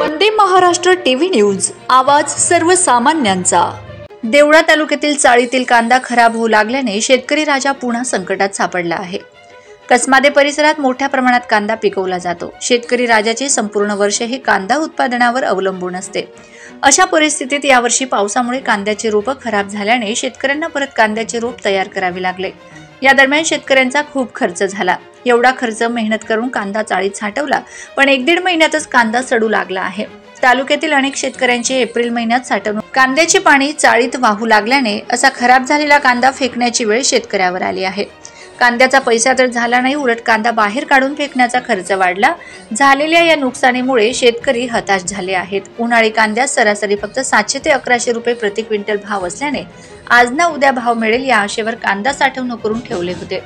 Vande Maharashtra TV news, आवाज सर्वसामान्यांचा। देवळा तालुक्यातील चाळीतील कांदा खराब होऊ लागल्याने शेतकरी राजा पुन्हा संकटात सापडला आहे। कसमादे परिसरात मोठ्या प्रमाणात कांदा पिकवला जातो। शेतकरी राजाचे संपूर्ण वर्ष हे कांदा उत्पादनावर अवलंबून असते। अशा परिस्थितीत यावर्षी पावसामुळे कांद्याचे रोप खराब झाल्याने शेतकऱ्यांना परत कांद्याचे रोप तयार करावे लागले। या दरम्यान शेतकऱ्यांचा खूप खर्च झाला। एवढा खर्च मेहनत करून कांदा चाळीत साठवला, पण 1-1.5 महिन्यातच कांदा सडू लागला आहे। तालुक्यातील अनेक शेतकऱ्यांचे एप्रिल महिन्यात साठवणूक कांद्याचे पाणी चाळीत वाहू लागल्याने असा खराब झालेला कांदा फेकण्याची वेळ शेतकऱ्यावर आली आहे। कांद्याचा पैसा तर झाला नाही, उलट कांदा बाहेर काढून फेकण्याचा खर्च वाढला। झालेल्या या नुकसानीमुळे शेतकरी हताश झाले आहेत। उन्हाळी कांद्यास सरासरी फक्त 700 ते 1100 रुपये प्रति क्विंटल भाव असल्याने आज ना उद्या भाव मिळेल या आशेवर कांदा साठवणूक करून ठेवले होते,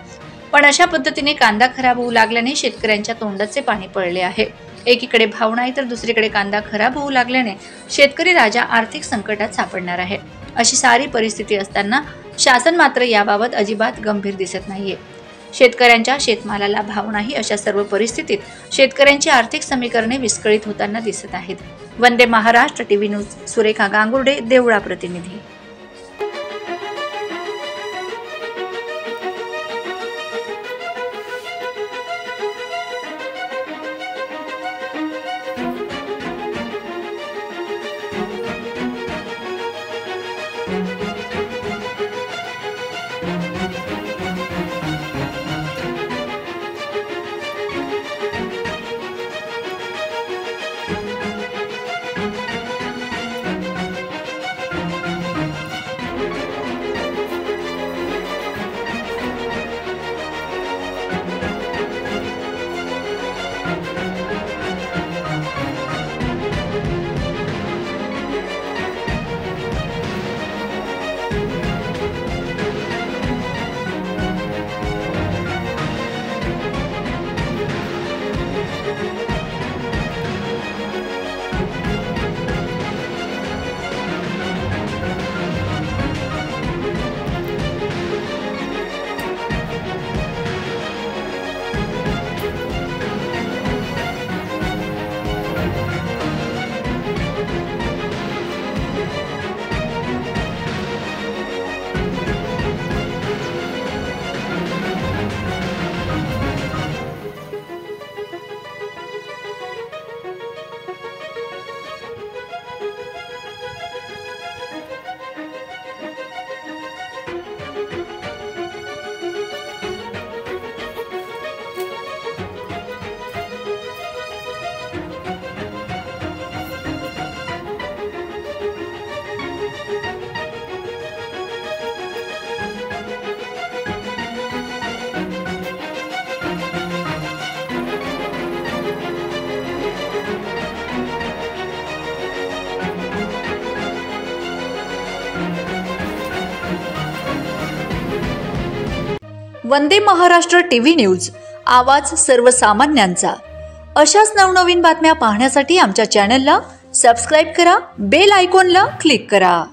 पण अशा पद्धतीने कांदा खराब होऊ लागल्याने शेतकऱ्यांच्या तोंडाचे पाणी पडले आहे। एकीकडे भाव नाही तर दुसरीकडे कांदा खराब होऊ लागल्याने शेतकरी राजा आर्थिक संकटात सापडणार आहे। अशी सारी परिस्थिती असताना शासन मात्र याबाबत अजिबात गंभीर दिसत नाहीये। शेतकऱ्यांच्या शेतमालाला भाव नाही अशा सर्व परिस्थितीत शेतकऱ्यांची आर्थिक समीकरणे विस्कळीत होताना दिसत आहेत। वंदे महाराष्ट्र टीव्ही न्यूज, सुरेखा गांगुर्डे, देवळा प्रतिनिधी। वंदे महाराष्ट्र टीव्ही न्यूज, आवाज सर्वसामान्यांचा। अशाच नवनवीन बातम्या पाहण्यासाठी आमच्या चॅनलला सबस्क्राइब करा, बेल आयकॉनला क्लिक करा।